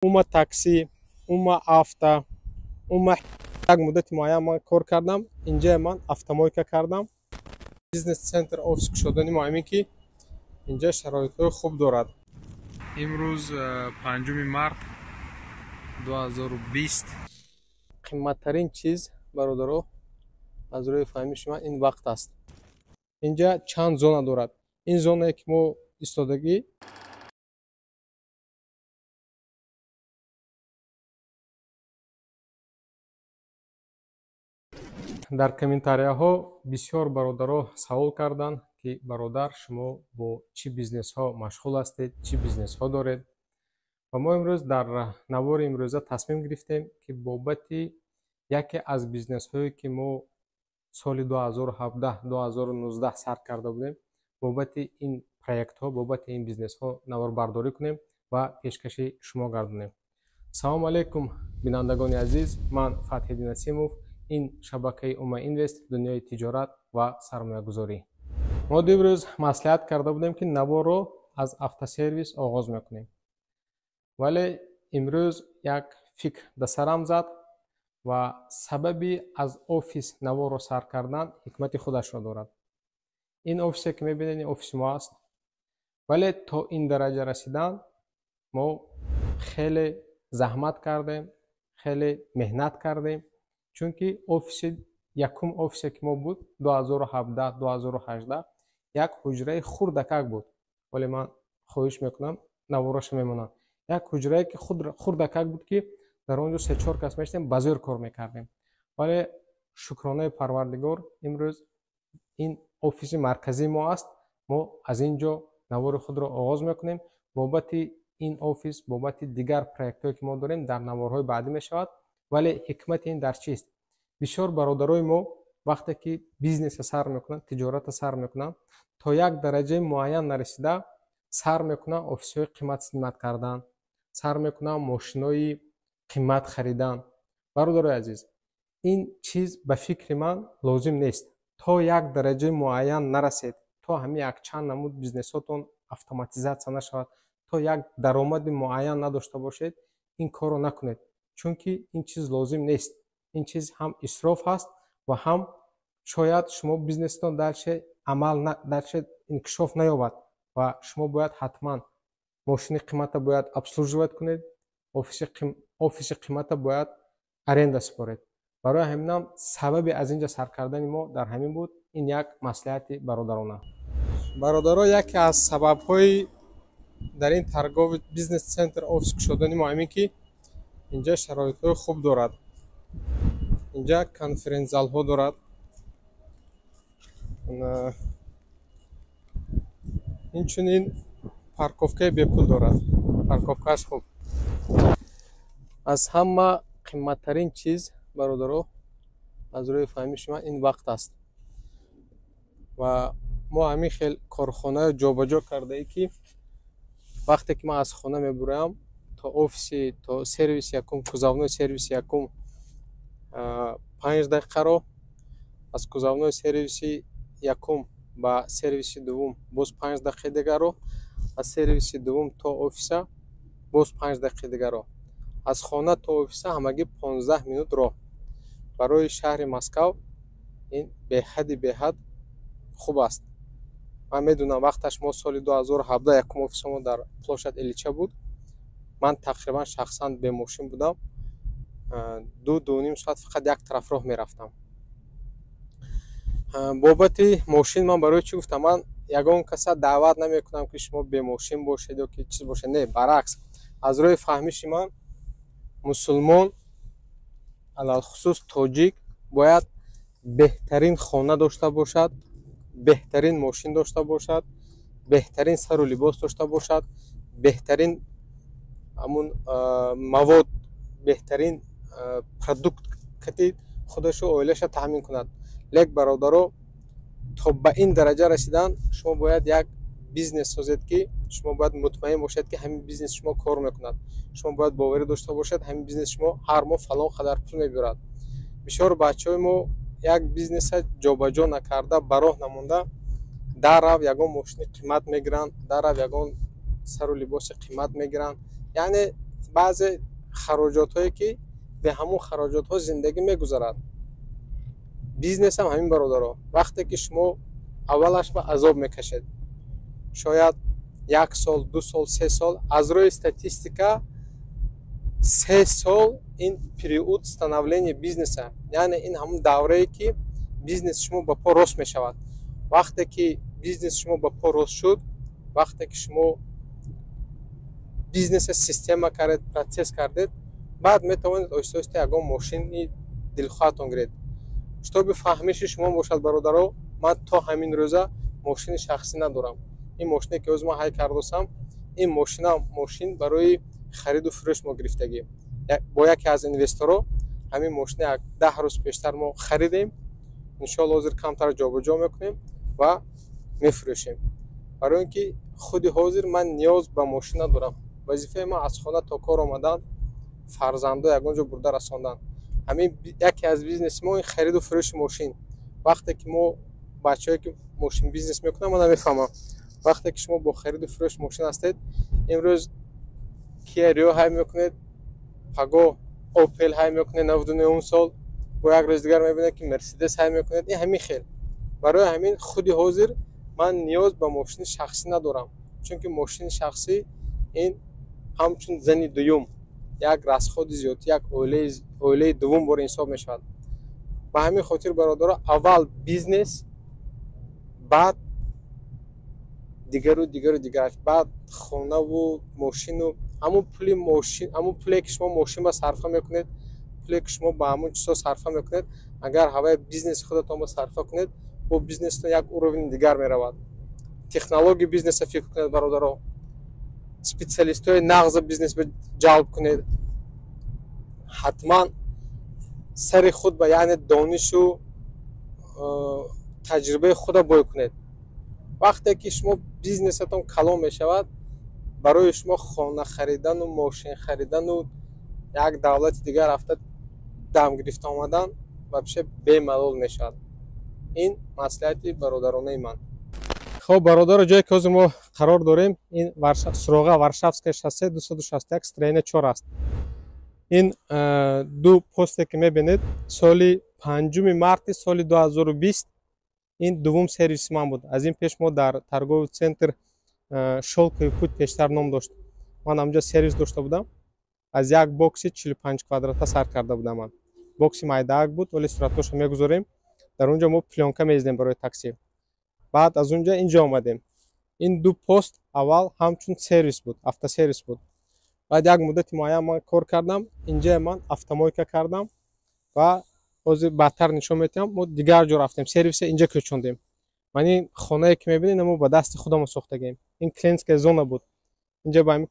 ума такси, ума авто, ума як муддати муайян ман кор кардам. Инҷа ман автомойка кардам. Бизнес центр офис кушодани мо ҳамин ки инҷа шароитҳои хуб дорад. имрӯз 5 март 2020. қимматтарин чиз бародаро аз рӯи фаҳми шумо ин вақт аст. инҷа чанд зона дорад. ин зонае ки мо истодагӣ дар комментарияҳо бисёр бародаро савол карданд ки бародар шумо бо чӣ бизнесҳо машғул ҳастед, чӣ бизнесҳо доред. ва мо имрӯз дар навори имрӯза тасмим гирифтем ки бобати яке аз бизнесҳое ки мо соли 2017-2019 сар карда будем, бобати ин проектҳо, бобати ин бизнесҳо наворбардорӣ кунем ва пешкаши шумо гардонем. салому алайкум бинандагони азиз, ман Фатҳиддин Насимов. ин шабакаи Ума Инвест, дунёи тиҷорат ва сармоягузорӣ. мо имрӯз маслиҳат карда будем ки наворро аз автосервис оғоз мекунем. вале имрӯз як фикр ба сарам зад ва сабаби аз офис наворро сар кардан ҳикмати худашро дорад. ин офисе ки мебинед, ин офиси мо аст. вале то ин дараҷа расидан мо хеле заҳмат кардем, хеле меҳнат кардем. чунки офиси якум офисе ки мо буд 2017-2018 як ҳуҷраи хурдакак буд. вале ман хоҳиш мекунам навораша мемонам. як ҳуҷрае ки хурдакак буд ки дар он ҷо 3-4 кас мешудем, ба зӯр кор мекардем. вале шукронаи Парвардигор имрӯз ин офиси марказии мо аст. мо аз ин ҷо навори худро оғоз мекунем. бобати ин офис, бобати дигар проектҳое ки мо дорем дар наворҳои баъдӣ мешавад. вале ҳикмати ин дар чист? бисёр бародарои мо вақте ки бизнеса сар мекунанд, тиҷората сар мекунанд, то як дараҷаи муайян нарасида сар мекунанд офисҳои қимат симат кардан, сар мекунанд мошинои қимат харидан. бародарои азиз, ин чиз ба фикри ман лозим нест. то як дараҷаи муайян нарасед, то ҳамин якчанд намуд бизнесотон автоматизатсия нашавад, то як даромади муайян надошта бошед, ин корро накунед. чунки ин чиз лозим нест. ин чиз ҳам исроф ҳаст ва ҳам шояд шумо бизнесатон дарше инкишоф наёбад ва шумо бояд ҳатман мошини қимата бояд обслуживать кунед, офиси қимата бояд аренда супоред. барои ҳаминам сабаби аз ин ҷо сар кардани мо дар ҳамин буд. ин як маслиҳати бародарона. бародаро, яке аз сабабҳои дар ин таргови бизнес центр офис кушодани мо ҳамин ки инҷа шароитҳои хуб дорад. инҷа конференц-залҳо дорад. инчунин парковкаи бепул дорад. парковкааш хуб. аз ҳама қимматтарин чиз бародаро аз рӯи фаҳми шумо ин вақт аст. ва мо ҳамин хел корхонаро ҷобаҷо кардаӣ ки вақте ки ман аз хона мебураям то офиси, то сервиси якум, кузовнои сервиси якум 5 дақиқаро, аз кузовнои сервиси якум ба сервиси дуввум боз 5 дақиқаи дигаро, аз сервиси дуввум то офиса боз 5 дақиқаи дигаро, аз хона то офиса ҳамагӣ 15 минут роҳ. барои шаҳри Москав ин беҳад хуб аст. ман медунам вақташ мо соли 2017 якум офисамо дар площад Илича буд. ман тақрибан шахсан бе мошин будам. 2-2.5 соат фақат як тараф роҳ мерафтам. бобати мошин ман барои чӣ гуфтам? ман ягон каса даъват намекунам ки шумо бе мошин бошед ё ки чиз бошед. не, баръакс. аз рӯи фаҳмиши ман мусулмон, алалхусус тоҷик, бояд беҳтарин хона дошта бошад, беҳтарин мошин дошта бошад, беҳтарин сару либос дошта бошад, беҳтарин ҳамун мавод, беҳтарин продукти худашо, оилаша таъмин кунад. лек бародаро, то ба ин дараҷа расидан шумо бояд як бизнес созед ки шумо бояд мутмаин бошед ки ҳамин бизнес шумо кор мекунад. шумо бояд боварӣ дошта бошед ҳамин бизнес шумо ҳар моҳ фалон қадар пул мебирад. бисёр бачаҳои мо як бизнеса ҷобаҷо накарда ба роҳ намонда дарав ягон мошини қимат мегиранд, дарав ягон сару либоси қимат мегиранд. яъне баъзе хароҷотҳое ки бе ҳамун хароҷотҳо зиндагӣ мегузарад. бизнес ҳам ҳамин бародаро, вақте ки шумо аввалаш ба азоб мекашед, шояд 1 сол, 2 сол, 3 сол, аз рӯи статистика 3 сол ин период становления бизнеса, яъне ин ҳамун даврае ки бизнес шумо ба по рост мешавад. вақте ки бизнес шумо ба по рост шуд, вақте ки шумо бизнеса система кардед, протсесс кардед, баъд метавонед оҳиста оҳиста ягон мошини дилхоҳатон гиред. китоби фаҳмиши шумо бошад бародаро, ман то ҳамин рӯза мошини шахсӣ надорам. ин мошине ки ҳозир ман ҳай кардосам, ин мошин барои хариду фурӯш мо гирифтагӣ. бо яке аз инвесторо ҳамин мошина 10 рӯз пештар мо харидем. иншоалло ҳозир камтар ҷобуҷо мекунем ва мефурӯшем. барои ин ки худи ҳозир ман ниёз ба мошин надорам. вазифаи ман аз хона то кор омадан, фарзандо ягон ҷо бурда расондан. ҳамин яке аз бизнеси мо ин хариду фурӯши мошин. вақте ки мо бачаҳое ки мошин бизнес мекунанд, ман намефаҳмам. вақте ки шумо бо хариду фурӯши мошин ҳастед, имрӯз Kia Rio ҳай мекунед, паго Opel ҳай мекунед 99 сол, бо як рӯз дигар мебинед ки Mercedes ҳай мекунед. ин ҳамин хел. барои ҳамин худи ҳозир ман ниёз ба мошини шахсӣ надорам, чунки мошини шахсӣ ин ҳамчун зани дуюм, як расходи зиёд, як оилаи дуввум бор ҳисоб мешавад. ба ҳамин хотир бародаро, аввал бизнес, баъд дигару баъд хонаву мошину, ҳамун пуле ки шумо мошин ба сарфа мекунед, пуле ки шумо ба ҳамун чизҳо сарфа мекунед, агар ҳаваи бизнеси худатон ба сарфа кунед, бо бизнесатон як уровни дигар меравад. технологияи бизнеса фикр кунед бародаро, специалистҳои нағзи бизнес ҷалб кунед. ҳатман сари худ ба яъне донишу таҷрибаи худа бой кунед. вақте ки шумо бизнесатон калон мешавад, барои шумо хона харидану мошин харидану як давлати дигар рафта дам гирифта омадан вообще бемалол мешавад. ин маслиҳати бародаронаи ман. хоб бародаро, ҷое ки ҳозир мо қарор дорем, ин суроға Варшавское шоссе 261 строение 4 аст. ин ду посте ки мебинед, соли 5 марти соли 2020 ин дуввум сервиси ман буд. аз ин пеш мо дар торговый центр шолкови путь пештар ном дошт. ман ҳамҷо сервис дошта будам. аз як бокси 45 квадрата сар карда будам. ман бокси майдаак буд, вале суратҳоро мегузорем. дар он ҷо мо плёнка мезидем барои такси. баъд аз он ҷо ин ҷо омадем. ин ду пост аввал ҳамчун сервис буд, автосервис буд. баъд як муддати муайян ман кор кардам, инҷа ман автомойка кардам ва ҳозир баъдтар нишон метиҳам, мо дигар ҷо рафтем, сервиса инҷа кӯчондем. ман ин хонае ки мебинед, мо ба дасти худамон сохтагем. ин клиентская зона буд. инҷа ба ҳамин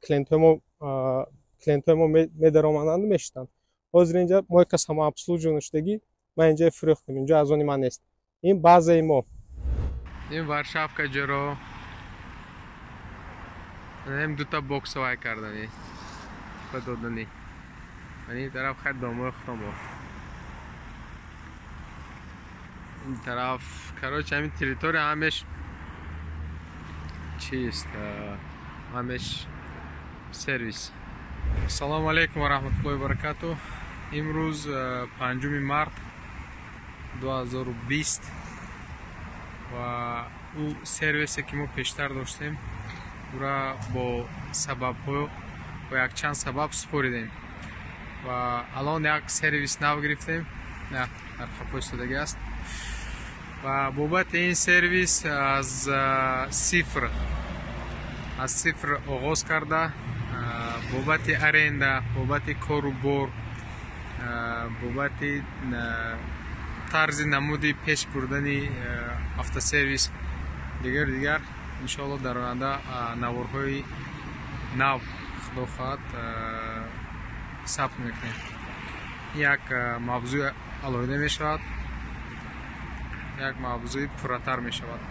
клиентҳои мо медаромаданд, мешитанд. ҳозир инҷа мойка самообслуживание шудагӣ, ман инҷа фурӯхтем, инҷа аз они ман нест. ин базаи мо. ин Варшавка ҷоро ҳам дута бокс вай кардани ба додани. ин тараф хат домои худам. ин тараф короче ҳамин территория ҳамеш чист, ҳамеш сервис. ассалому алайкум ва раҳматуллоҳи ва баракатуҳ. имрӯз 5 март 2020 ва ӯ сервисе ки мо пештар доштем, ура бо сабабҳо бо якчанд сабаб супоридем ва алон як сервис нав гирифтем. дар хафои истодагӣ аст. ва бобати ин сервис аз сифр оғоз карда, бобати аренда, бобати кору бор, бобати тарзи намуди пеш бурдани автосервис дигар иншоалло дар оянда наворҳои нав худо хоҳад сабт мекунем. як мавзӯи алоҳида мешавад, як мавзӯи пурратар мешавад.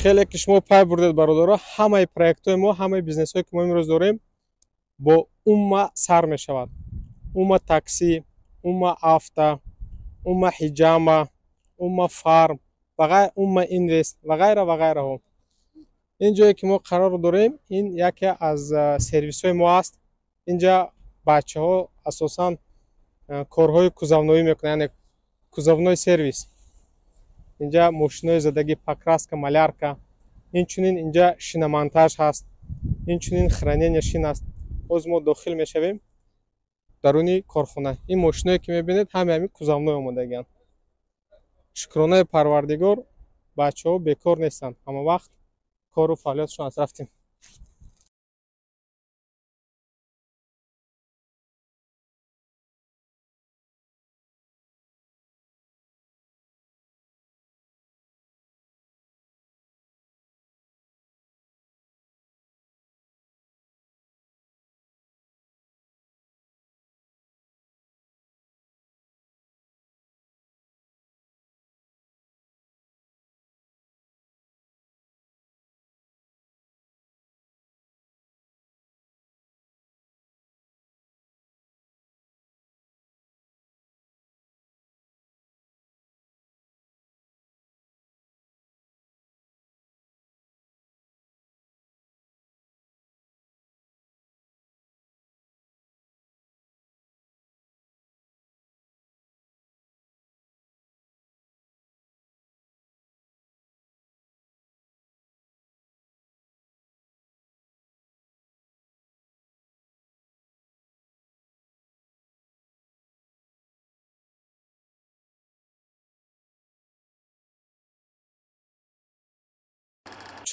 хеле ки шумо пай бурдед бародаро, ҳамаи проектҳои мо, ҳамаи бизнесҳое ки мо имрӯз дорем бо умма сар мешавад. умма такси, умма авто, умма ҳиҷама, умма фарм, ва Умма Инвест ва ғайраҳо. ин ҷое ки мо қарор дорем, ин яке аз сервисҳои мо аст. инҷа бачаҳо асосан корҳои кузовноӣ мекунанд, яъне кузовной сервис. инҷа мошинои задаги покраска, малярка, инчунин инҷа шинамонтаж ҳаст, инчунин хранения шин аст. ҳозир мо дохил мешавем даруни корхона. ин мошиное ки мебинед ҳаме ҳамин кузовной омодагианд. шукронаи парвардигор, бачаҳо бекор нестанд, ҳама вақт кору фаъолиятшон аст. рафтем.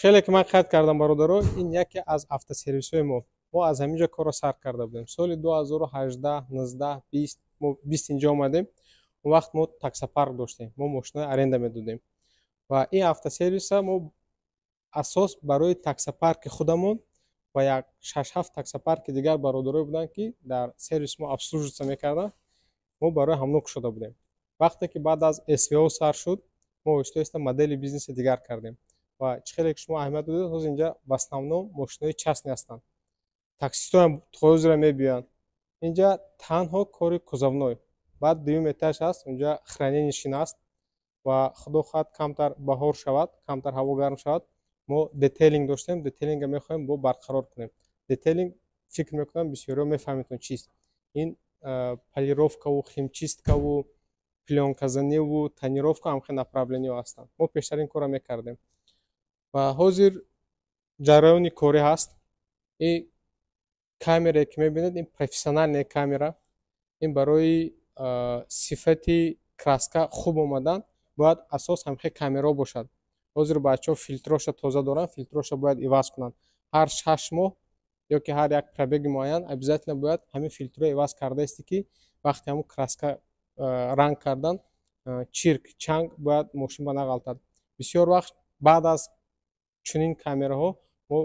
хеле ки ман қайд кардам бародаро, ин яке аз автосервисҳои мо. мо аз ҳамин ҷо корро сар карда будем. соли 2018, 19, 20 мо 20 инҷо омадем. он вақт мо таксопарк доштем, мо мошинаи аренда медодем ва ин автосервиса мо асос барои таксопарки худамон ва як 6-7 таксопарки дигар бародарое буданд ки дар сервис мо обслуживаться мекарданд. мо барои ҳамно кушода будем. вақте ки баъд аз СВО сар шуд, мо оҳиста модели бизнеси дигар кардем ва чӣ хеле ки шумо аҳамият додед, ҳозир инҷа в основном мошинаҳои частни ҳастанд. таксистоам ҳозира мебиёянд. инҷа танҳо кори кузовной. баъд дуюм этаж аст, онҷа хранени шин аст ва худо хоҳад камтар баҳор шавад, камтар ҳаво гарм шавад, мо детейлинг доштем. детейлинга мехоҳем бо барқарор кунем. детейлинг фикр мекунам бисёриҳо мефаҳмед он чист. ин полировкаву химчисткаву плёнказаниву тонировка ҳамхел направлениҳо ҳастанд. мо пештар ин корро мекардем ва ҳозир ҷараёни корӣ ҳаст. ин камере ки мебинед, ин профессиональная камера. ин барои сифати краска хуб омадан бояд асос ҳамхел камераҳо бошад. ҳозир бачаҳо филтроша тоза доранд, филтроша бояд иваз кунанд. ҳар 6 моҳ ё ки ҳар як пробеги муайян обязательно бояд ҳамин филтроҳо иваз кардаисти ки вақте ҳамун краска ранг кардан чирк, чанг бояд мошин ба нағалтад. бисёр вақт баъд аз чунин камераҳо мо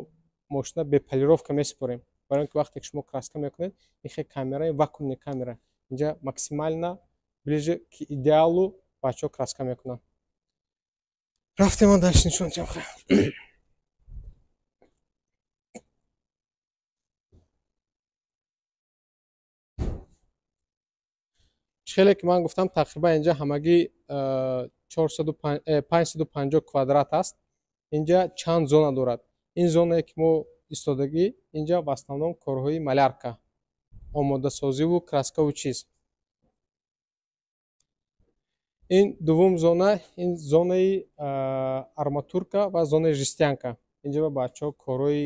мошина бе полировка месупорем. барои ин ки вақте ки шумо краска мекунед, ин хел камера вакуумни камера. инҷа максимально ближе к идеалу бачаҳо краска мекунанд. рафтем, ман дальше нишон дидам. хеле ки ман гуфтам тақрибан инҷа ҳамагӣ 550 квадрат аст. инҷа чанд зона дорад. ин зонае ки мо истодагӣ, инҷа в основном корҳои малярка, омодасозиву краскаву чиз. ин дуввум зона, ин зонаи арматурка ва зонаи жестянка. инҷа ба бачаҳо корҳои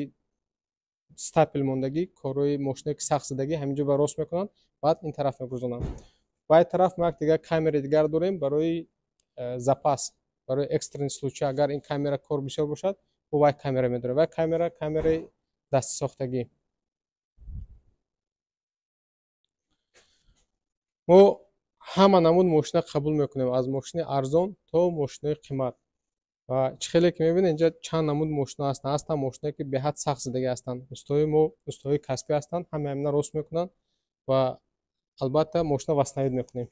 стапел мондагӣ, корҳои мошинае ки сахт задагӣ ҳаминҷо ба рост мекунанд, баъд ин тараф мегузонанд. ба ин тараф мо як дигар камераи дигар дорем барои запас, барои экстренный случай. агар ин камера кор бисёр бошад, мо вай камера медорем. вай камераи дастисохтагӣ. мо ҳама намуд мошина қабул мекунем, аз мошини арзон то мошинаи қимат. ва чӣ хеле ки мебинед, инҷа чанд намуд мошина ҳастанд. ҳастанд мошинае ки беҳад сахт задагӣ ҳастанд. устои мо устои касбӣ ҳастанд, ҳама ҳамина рост мекунанд ва албатта мошина васнавид мекунем.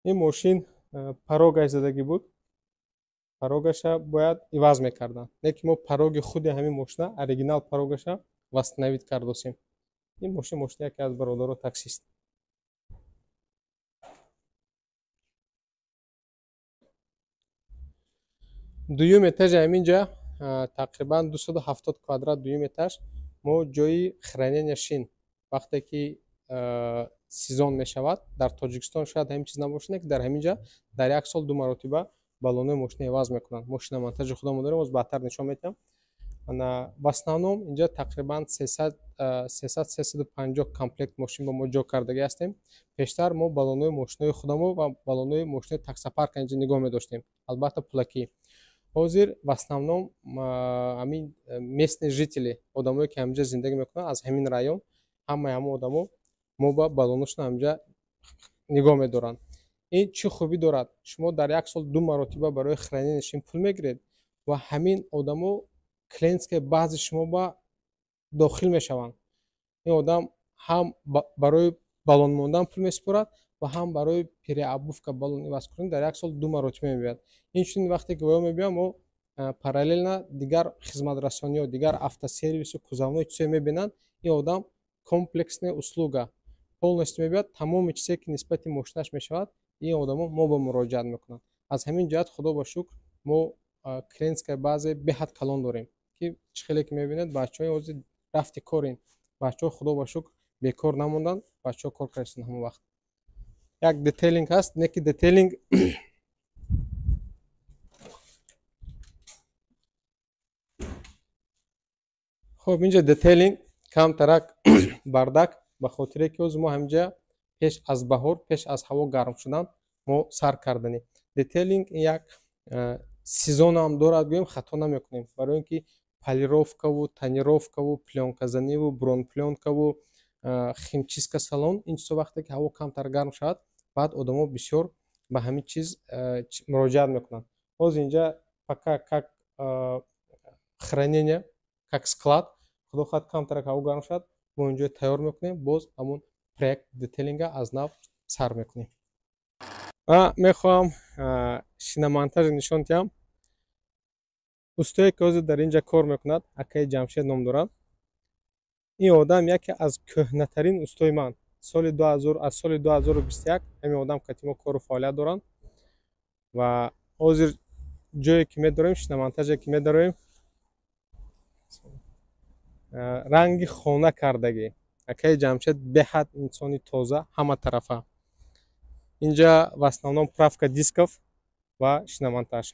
ин мошин парогаи задагӣ буд. парогаша бояд иваз мекарданд. не ки мо пароги худи ҳамин мошина, оригинал парогаша васнавид кардосем. این ماشین یکی از برادرها تاکسیست. دوم اتاج همینجا تقریبا 270 کвадрат دوم اتاج. ما جای خرانه شین وقتی که سیزن میشود در تاجیکستان شاید همین چیز نباشه که در همینجا در یک سال دو مرتبه بالون ماشین عوض میکنن. ماشین مونتاژ خودمون داریم، از بهتر نشون میدم. انا в основном اینجا تقریبا 300-350 کامپلکت ماشین با ما جا کردگی هستیم. پیشتر ما بالون‌های ماشین‌های خودمون و بالون‌های ماشین تاکسی پارک اینجا نگاه می‌داشتیم، البته پلاکی. حاضر в основном همین местные жители آدمایی که همینجا زندگی میکنن از همین رایون، همه آدما ما با بالونشون همینجا نگاه می‌دارن. این چه خوبی دارد؟ شما در یک سال دو مرتبه برای خرید نشین پول میگیرید و همین آدما کلینت که بعض شما با داخل میشوند. این آدم هم برای بالون موندن پول میسپرد و هم برای پیری ابوف که بالون عوض کنید در یک سال دو مرتبه میبرد. این چون وقتی که میبینم و پارالل دیگر خدمت رسانی و دیگر автосервис و кузовной چیزی میبینن، این آدم комплексная услуга полностью میبرد. تمام چیزی که نسبت ماشینش میشود این آدما ما با مراجعت میکنن. از همین جهت خدا با شکر ما کلینت که بعضی به حد کلان داریم که خیلی که میبینید بچهای از رفتی کارین، بچه‌ها خدا با شکر بیکار نموندن، بچه‌ها کار کردن همون وقت. یک دیتیلینگ هست، نکی دیتیلینگ خب اینجا دیتیلینگ کم ترک بردک به خاطر که از ما همینجا پیش از بهار، پیش از هوا گرم شدن ما سر کردنی. دیتیلینگ یک سیزن هم دارد گویم خطا نمیکنیم، برای اینکه полировка و тонировка و пленказанӣ و брон пленка و химчистка салон این чизо вақте ки ҳаво камтар гарм шавад баъд одамо бисёр ба ҳамин чиз муроҷиат мекунанд. ҳозир инҷа пока как хранение, как склад, худо хоҳад камтар ҳаво гарм шавад мо инҷо тайёр мекунем, боз ҳамун проект детейлинга аз нав сар мекунем. ва мехоҳам шиномонтажи нишон диҳам. устое ки ҳозир дар инҷа кор мекунад акаи ҷамшед ном дорад. ин одам яке аз кӯҳнатарин устои ман. Аз соли 2021 ҳамин одам катимо кору фаъолият доранд ва ҳозир ҷое ки медорем, шиномонтаже ки медорем, ранги хона кардагӣ. Акаи ҷамшед беҳад инсони тоза, ҳама тарафа. Инҷа в основном правка дисков ва шиномонтаж.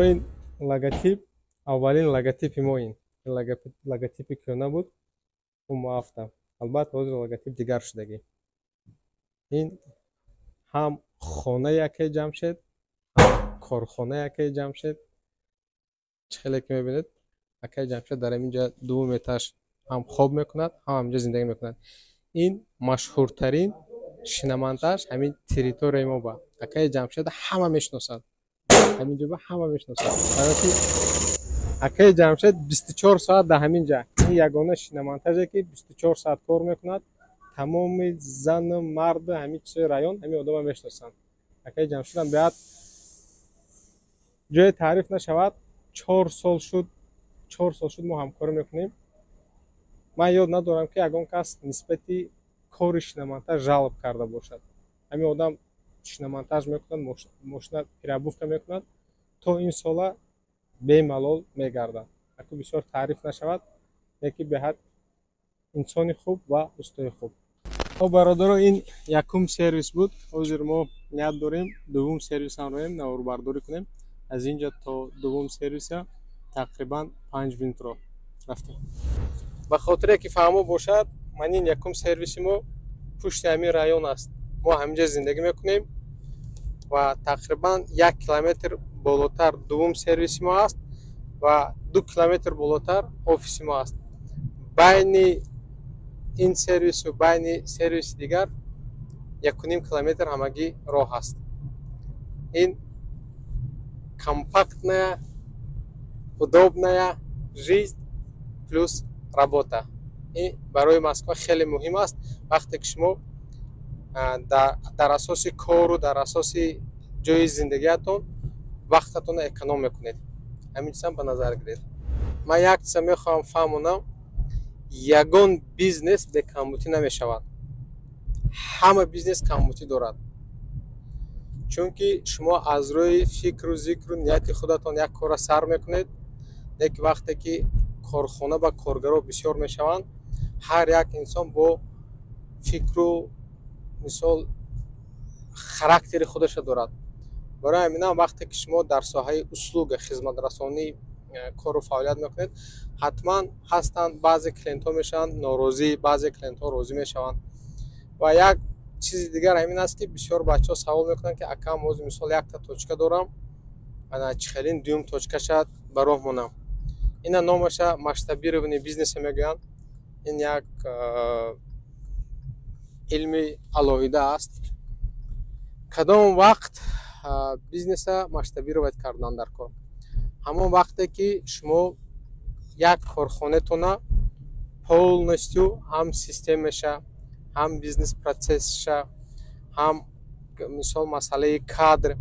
این логотип аввалин логотипи мо ин логотипи кӯна буд, у муафта. Албатта ҳозир логотип дигар шудагӣ. ин ҳам хонаи акаи ҷамшед, ҳам корхонаи акаи ҷамшед. чӣ хеле ки мебинед акаи ҷамшед дар ҳаминҷа дуввум этаж ҳам хоб мекунад, ҳам ҳаминҷа зиндагӣ мекунад. ин машҳуртарин шиномонтаж ҳамин территорияи мо ба акаи ҷамшед ҳама мешиносад. ҳаминҷо ба ҳама мешиносад. бароки акаи ҷамшед 24 соат дар ҳаминҷа. ин ягона шиномонтаже ки 24 соат кор мекунад. тамоми зану марду ҳамин чизои район ҳамин одама мешиносанд. акаи ҷамшедам биёд ҷое таъриф нашавад. 4 сол шуд мо ҳамкорӣ мекунем. ман ёд надорам ки ягон кас нисбати кори шиномонтаж жалб карда бошад. ҳамин одам шиномонтаж мекунад, мошина переобувка мекунад, то ин сола бемалол мегардад. ако бисёр таъриф нашавад, яки беҳад инсони хуб ва устои хуб. хоб бародаро, ин якум сервис буд. ҳозир мо ният дорем дуввум сервисам роем наварбардорӣ кунем. از اینجا تا دوم سرویس تقریبا 5000 رو رفتم. به خاطر که فهمو باشد من این یکم سرویس ما پشت همین رایون است. ما همینجا زندگی میکنیم و تقریبا 1 کیلومتر بالاتر دوم سرویس ما است و 2 کیلومتر بالاتر آفیس ما است. بین این سرویس و بین سرویس دیگر 1.5 километр همگی راه است. این компактная, удобная жизнь плюс работа. این برای مسکو خیلی مهم است. وقتی که شما در اساس کار و در اساس جای زندگیتون وقتتون اکونوم میکنید. همین چیزا به نظر گیرید. من یک چیز میخوام فهمونم، یگان بیزنس به کمبودی نمیشود. همه بیزنس کمبودی دارد. چون که شما از روی فکر و ذکر و نیت خودتون یک کار سر میکنید. یک وقتی که کارخانه با کارگرها بسیار میشوند، هر یک انسان با فکر و مثال خاراکتر خودش دارد. برای همین وقتی که شما در ساحه اسلوب خدمت رسانی کار و فعالیت میکنید، حتما هستند بعضی کلینت ها میشن ناراضی، بعضی کلینت ها راضی میشوند. و یک چیز دیگر همین است که بسیار بچه ها سوال میکنن که اکا موز مثال یک تا توچکه دارم انا چخلین دوم توچکه شد براه مونم. این نامش مشتبیرونی بیزنس میگویند. این یک علمی علایده است. کدام وقت بیزنس مشتبیر باید کردن در کار؟ همون وقتی که شما یک کارخانه تونه полностью هم سیستمشه، هم بیزنس پروسسشه، هم مثال مسئله کادر،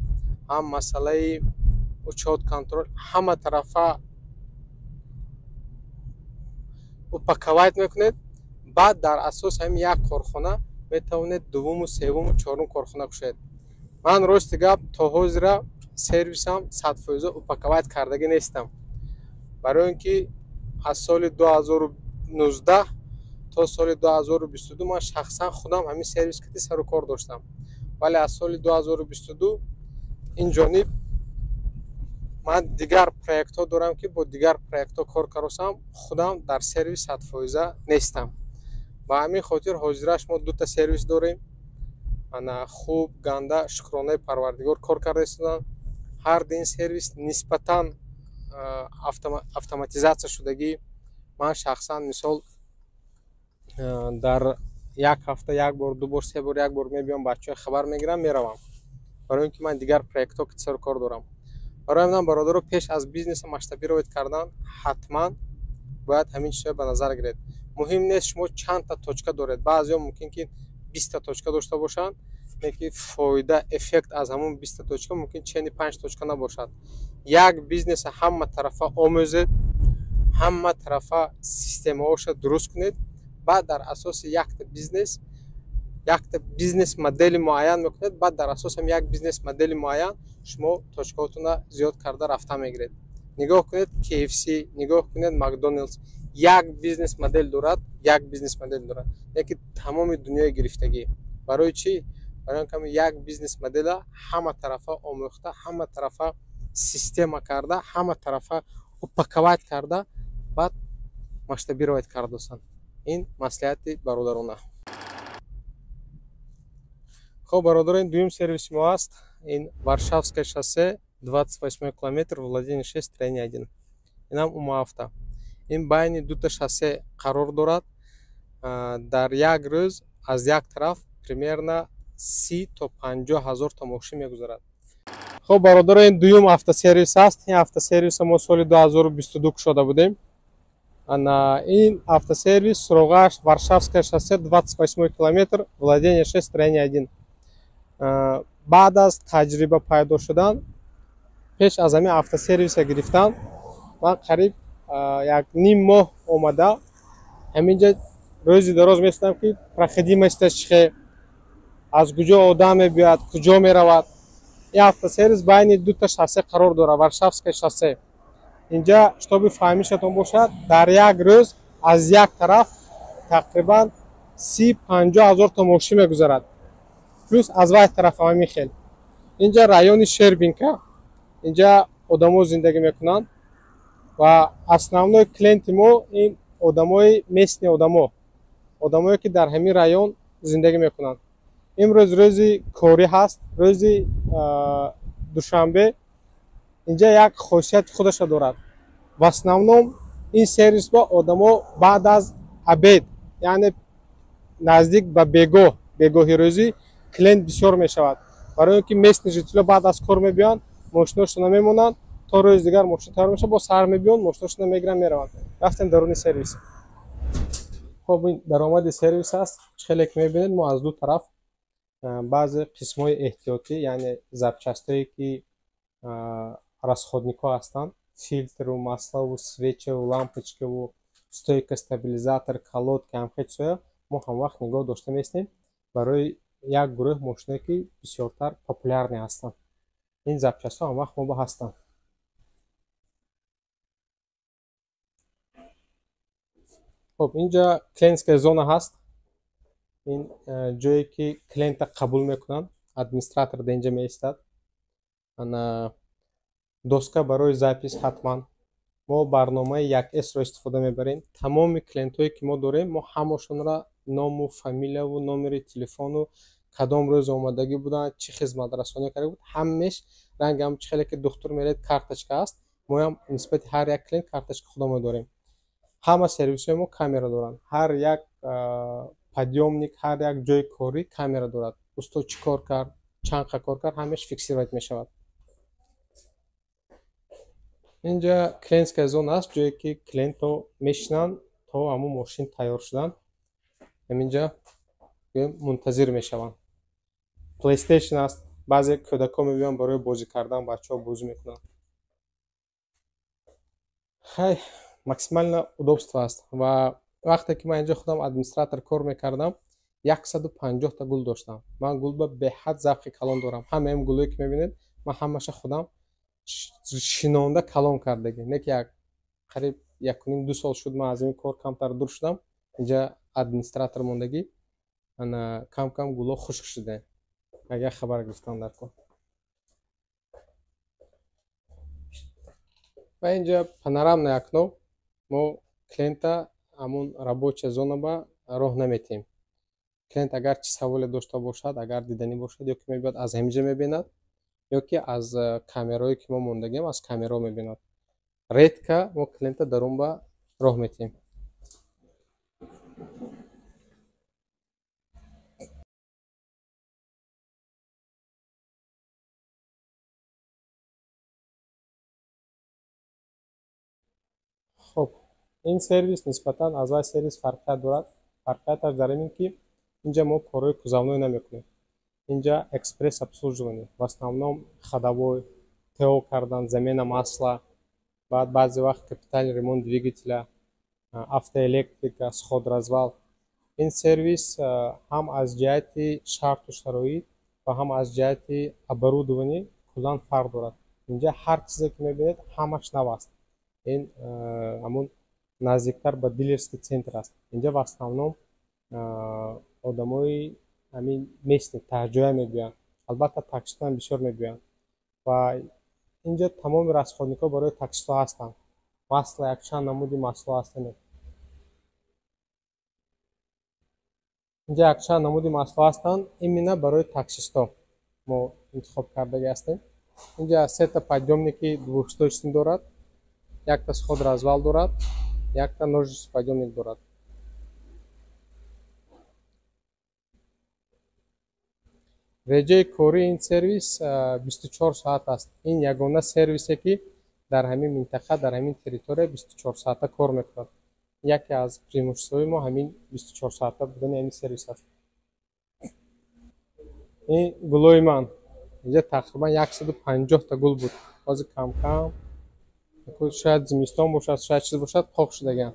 هم مسئله учет کنترل، همه طرفه упаковать میکنید. بعد در اساس هم یک کارخانه میتونید دوم و سوم و چهارم کارخانه کشید. من راست گپ تا حاضر سرویسم 100% упаковать کردگی نیستم. برای اینکه از سال 2019 تا سال 2022 من شخصا خودم همین سرویس کتی سر و کار داشتم. ولی از سال 2022 این جانب من دیگر پروژه ها دارم که با دیگر پروژه ها کار کردم. خودم در سرویس 100% نیستم. با همین خاطر حاضرش ما 2 تا سرویس داریم. انا خوب گنده شکرانه پروردگار کار کرده استودن. هر دین سرویس نسبتاً автоматизация شدگی. من شخصا مثال در یک هفته یک بار 2 بار 3 بار یک بار میبیام بچه خبر میگیرم میروم. برای اینکه من دیگر پروژه ها سر کار دارم. برای من برادرو پیش از بیزنس مشتبه رو کردن حتما باید همین چیزا به نظر گیرید. مهم نیست شما چند تا توچکه دارید. بعضیا ممکن که 20 تا توچکه داشته باشن، لیکن فایده افکت از همون 20 تا توچکه ممکن 45 توچکه نباشد. یک بیزنس همه طرفه آموزید، همه طرفه سیستم هاش درست کنید. بعد در اساس یک بیزنس مدل معین میکنید. بعد در اساس هم یک بیزنس مدل معین شما توچکاتون زیاد کرده رفته میگیرید. نگاه کنید KFC، نگاه کنید مکدونالدز، یک بیزنس مدل دارد، یک بیزنس مدل دارد، یکی تمام دنیای گرفتگی. برای چی؟ برای اینکه یک بیزنس مدل همه طرفه آموخته، همه طرفه سیستم کرده، همه طرفه упаковать کرده، بعد масштабировать کرده است. این مصلحت برادرانه. خب برادران دوم سرویس ما است. این Варшавское шоссе 28 километр владение 6 трение 1. اینم умафта. این بین 2 تا شاسه قرار دارد. در یک روز از یک طرف примерно 30 تا 50 هزار تا ماشین میگذرد. خب برادران دوم هفته سرویس است. این هفته سرویس ما سال 2022 شده بودیم. این هفته سرویس سروغаш Варшавское шоссе 28 километр владение 6 трение 1. بعد از تجربه پیدا شدن پیش از همین هفته سرویس گرفتن من قریب 1.5 ماه اومده همینجا روزی دراز میستم که پرخدی مستش چه از کجا آدم بیاد کجا میرود. این هفته سرویس بین 2 تا شاسه قرار داره. Варшавское шоссе اینجا شتاب فهمیشتون باشد در یک روز از یک طرف تقریبا 30-50 هزار تا ماشین میگذرد. پلوس از وای طرف هم میخیل. اینجا رایون شربینکا، اینجا одамо зиндагӣ мекунанд ва основной клиенти мо ин одамои местни одамое ки дар ҳамин район зиндагӣ мекунанд. имрӯз рӯзи корӣ ҳаст, рӯзи душанбе. инҷа як хосияти худашро дорад. в основном ин сервис ба одамо баъд аз обед, яъне наздик ба бегоҳи рӯзӣ клиент бисёр мешавад. барои ин ки местни житело баъд аз кор мебиёнд, мошиношона мемонанд, то рӯзи дигар мошин тайёр мешавад, бо сар мебиёнд, мошиношона мегиранд, мераванд. рафтем даруни сервис. хоб ин даромади сервис аст. хеле ки мебинед, мо аз ду тараф баъзе қисмҳои эҳтиётӣ, яъне запчастое ки расходникҳо ҳастанд, филтру, маслову, свечаву, лампочкаву, стойка, стабилизатор, колодки, ҳамхетсоя мо ҳамвақт нигоҳ дошта меистем барои як гурӯҳ мошиное ки бисёртар популярне ҳастанд. ин запчастҳо ҳамвақт мо ба ҳастанд. хоб инҷа клиентская зона ҳаст. ин ҷое ки клиента қабул мекунанд. администратор дар инҷа меистад. доска барои запис ҳатман. мо барномаи 1С-ро истифода мебарем. тамоми клиентҳое ки мо дорем, мо ҳамашонро ному, фамилияву, номери телефону, кадом рӯз омадагӣ буданд, чӣ хизматрасонӣ карда буд, ҳамеш ранги ҳамчи хеле ки духтур меред карточка аст. моам нисбати ҳар як клиент карточка худамон дорем. ҳама сервисҳои мо камера доранд. ҳар як подъёмник, ҳар як ҷои корӣ камера дорад. усто чӣ кор кард, чанқа кор кард, ҳамеш фиксировать мешавад. инҷа клиентская зона аст, ҷое ки клиентҳо мешинанд то ҳамун мошин тайёр шудан ҳаминҷа мунтазир мешаванд. плейстейшн аст. баъзе кӯдакҳо мебиёнд барои бозӣ кардан, бачаҳо бозӣ мекунанд. хай максимально удобство аст. ва вақте ки ман инҷа худам администратор кор мекардам, 150 гул доштам. ман гулба беҳад завқи калон дорам. ҳамаи гулое ки мебинед, ман ҳамаша худам шинонда калон кардагӣ. не ки қариб 1.5-2 сол шуд ман аз ин кор камтар дур шудам. инҷа администратор мондагӣ кам кам гулҳо хушк шудаем. агар хабар гирифтам дар кор. ва инҷа панорамное окно. мо клиента ҳамун рабочая зона ба роҳ наметем. клиент агар чӣ саволе дошта бошад, агар диданӣ бошад, ё ки мебиёд аз ҳаминҷа мебинад, ё ки аз камерое ки мо мондагием аз камеро мебинад. редка мо клиента дар он ба роҳ метем. хоб ин сервис нисбатан аз вай сервис фарқият дорад. фарқияташ дар ин ки инҷа мо корҳои кузовное намекунем. инҷа экспресс обслуживание, в основном ходовой, ТО кардан, замена масла, баъд баъзе вақт капитальный ремонт двигателя, автоэлектрика, сходразвал. ин сервис ҳам аз ҷиҳати шарту шароит ва ҳам аз ҷиҳати оборудованӣ куллан фарқ дорад. инҷа ҳар чизе ки мебинед ҳамаш нав аст. ин ҳамун наздиктар ба дилерский центр аст. инҷа в основном одамои ҳамин местни таҳҷоя мебиёнд. албатта таксистҳоам бисёр мебиёнд. ва инҷа тамоми расходникҳо барои таксистҳо ҳастанд. масла якчанд намуди масло ҳастанд. инҷа якчанд намуди масло ҳастанд. именно барои таксистҳо мо интихоб кардаги ҳастем. инҷа сета подъёмники двухсточный дорад, якта сходразвал дорад, якта ножичный подъёмник дорад. реҷаи кории ин сервис 24 соат аст. ин ягона сервисе ки дар ҳамин минтақа, дар ҳамин территория 24 соата кор мекунад. яке аз преимуществои мо ҳамин 24 соата будани ҳамин сервис аст. ин гулои ман инҷа тақрибан 150 гул буд. ҳозир кам кам шояд зимистон бошад, шояд чиз бошад, қоқ шудагиам.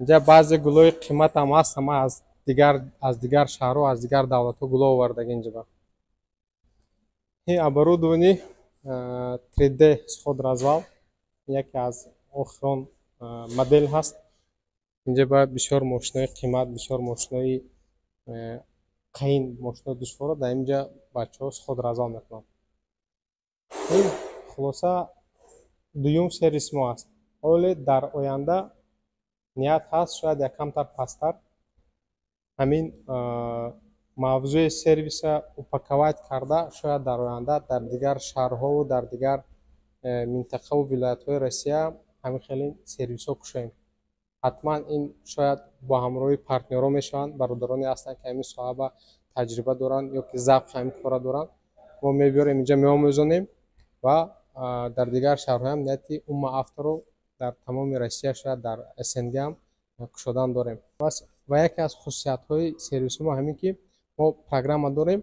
инҷа баъзе гулои қиматам ҳаст. ман аз дигар шаҳрҳо, аз дигар давлатҳо гуло овардаги инҷа ба. ин оборудованӣ 3D сходразвал яке аз охирон модел ҳаст. инҷа ба бисёр мошинаи қимат, бисёр мошинаи қаин, мошинаи душвора дар инҷа бачаҳо суходразал мекунанд. ин хулоса дуюм сервиси мо аст. оле дар оянда ният ҳаст шояд якамтар пасттар ҳамин мавзӯи сервиса упаковать карда, шояд дар оянда дар дигар шаҳрҳову дар дигар минтақаву вилоятҳои Россия ҳамин хеле сервисҳо кушоем. ҳатман ин шояд бо ҳамроҳи партнёро мешаванд, бародароне ҳастанд ки ҳамин соҳаба таҷриба доранд ё ки завқи ҳамин кора доранд. мо мебиёрем инҷа меомӯзонем ва дар дигар шаҳрҳо ҳам нияти Умма Авторо дар тамоми Россия, шояд дар СНГ ҳам кушодан дорем. ва яке аз хусусиятҳои сервиси мо ҳамин ки мо программа дорем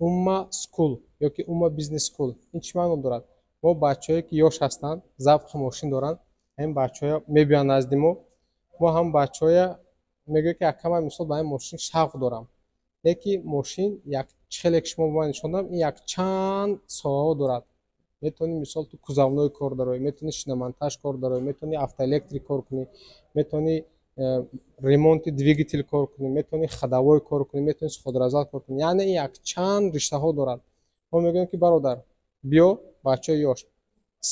Умма Скул ё ки Умма Бизнес Скул. ин чӣ маъно дорад? мо бачаҳое ки ёш ҳастанд, завқи мошин доранд, ҳамин бачаҳоя мебиёянд назди мо. мо ҳам бачаҳоя мегӯяд ки акама мисол ба ин мошин шавқ дорам. леки мошин як чихеле ки шумо ба ман нишон додам, ин якчанд соҳаҳо дорад. метавонӣ мисол ту кузовной кор дароӣ, метавонӣ шиномонтаж кор дароӣ, метавонӣ автоэлектрик кор кунӣ, метавонӣ ремонти двигател кор кунӣ, метавонӣ ходовой кор кунӣ, метавонӣ суходразал кор кунӣ. яъне ин якчанд риштаҳо дорад. мо мегӯем ки бародар биё бачаи ёш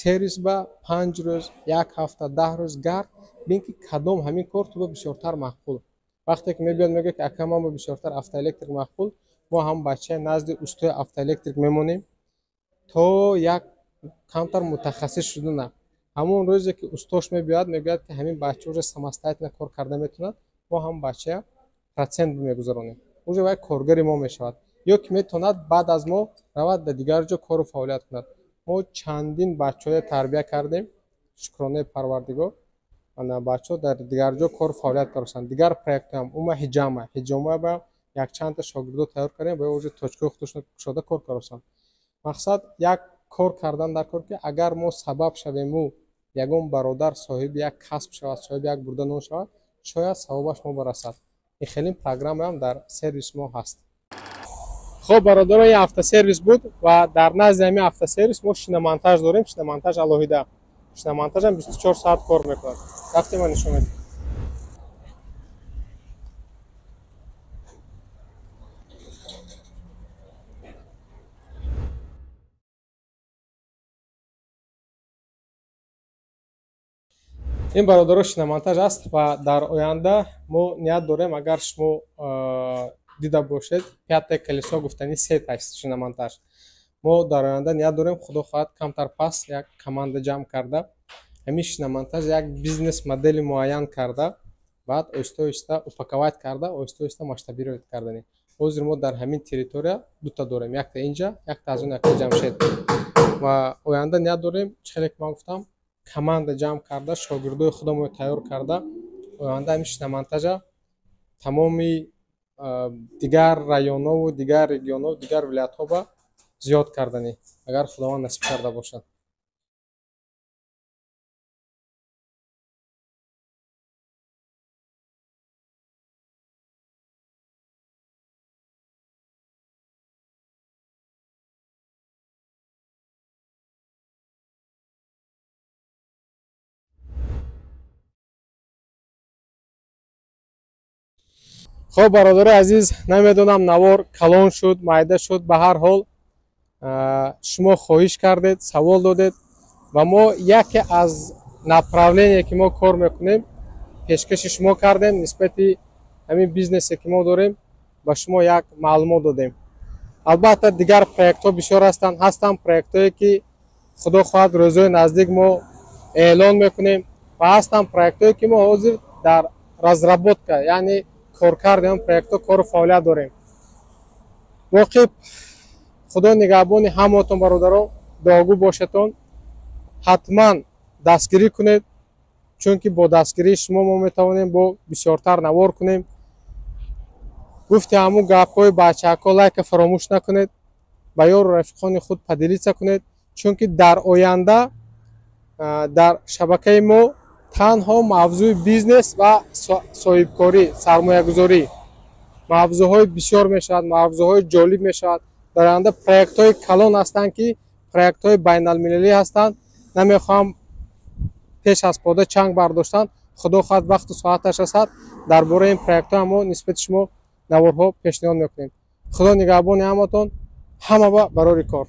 сервис ба 5 рӯз, 1 ҳафта, 10 рӯз гард бин ки кадом ҳамин кор ту ба бисёртар мақбул. вақте ки мебиёд мегӯяд ки ака ман ба бисёртар автоэлектрик мақбул, мо ҳам бачаи назди устои автоэлектрик мемонем то як камтар мутахассис шудана. ҳамон рӯзе ки устош мебиёяд, мегӯяд ки ҳамин бача уже самостоятельно кор карда метавонад, мо ҳам бача процент мегузаронем, уже вай коргари мо мешавад. ё ки метавонад баъд аз мо равад дар дигар ҷо кору фаъолият кунад. мо чандин бачаҳоя тарбия кардем, шукронаи Парвардигор. бачаҳо дар дигар ҷо кору фаъолият кардан. дигар проектҳоям Умма ҳиҷома ба якчандта шогирдо тайёр кардем ва уже точкаҳои худашон кушода кор кардан. мақсад як кор кардан дар кор ки агар мо сабаб шавему ягон бародар соҳиби як касб шавад, соҳиби як бурда нон шавад, шояд савобаш мо барасад. ин хелин программаам дар сервис мо ҳаст. хоб бародарон, ин автосервис буд ва дар назди ҳамин автосервис мо шиномонтаж дорем. шиномонтаж алоҳида. шиномонтажам 24 соат кор мекунад. рафтем ман нишон медиҳам. ин бародаро шиномонтаж аст ва дар оянда мо ният дорем, агар шумо дида бошед, 5 колесо гуфтани сет аст шиномонтаж. мо дар оянда ният дорем, худо хоҳад камтар пас як команда ҷамъ карда ҳамин шиномонтаж як бизнес модели муайян карда, баъд оҳиста оҳиста упаковать карда, оҳиста оҳиста масштабировать карданем. ҳозир мо дар ҳамин территория дута дорем, якта инҷа, якта аз он, якта Ҷамшед. ва оянда ният дорем, чихеле ки ман гуфтам, команда ҷамъ карда, шогирдои худамонро тайёр карда, оянда ҳамин шиномонтажа тамоми дигар районҳову дигар регионҳо, дигар вилоятҳо ба зиёд карданем, агар худованд насиб карда бошад. хоб бародари азиз, намедонам навор калон шуд, майда шуд, ба ҳар ҳол шумо хоҳиш кардед, савол додед ва мо яке аз направление ки мо кор мекунем пешкаши шумо кардем, нисбати ҳамин бизнесе ки мо дорем ба шумо як маълумот додем. албатта дигар проектҳо бисёр ҳастанд проектҳое ки худо хоҳад рӯзҳои наздик мо эълон мекунем ва ҳастанд проектҳое ки мо ҳозир дар разработка, яъне коркарди он проектҳо кору фаъолият дорем. воқиф худо нигаҳбони ҳамаатон бародарон, дуогӯ бошатон, ҳатман дастгирӣ кунед, чунки бо дастгирии шумо мо метавонем бо бисёртар навор кунем. гуфти ҳамун гапҳои бачаҳако лайка фаромӯш накунед, ба ёру рафиқони худ падилиса кунед, чунки дар оянда дар шабакаи мо танҳо мавзӯи бизнес ва соҳибкорӣ, сармоягузорӣ мавзӯъҳои бисёр мешавад, мавзӯъҳои ҷолиб мешавад. дар оянда проектҳои калон ҳастанд ки проектҳои байналмилалӣ ҳастанд. намехоҳам пеш аз пода чанг бардоштанд. худо хоҳад вақту соаташ расад дар бораи ин проектҳои мо нисбати шумо наворҳо пешниҳод мекунем. худо нигаҳбони ҳаматон. ҳама ба барори кор.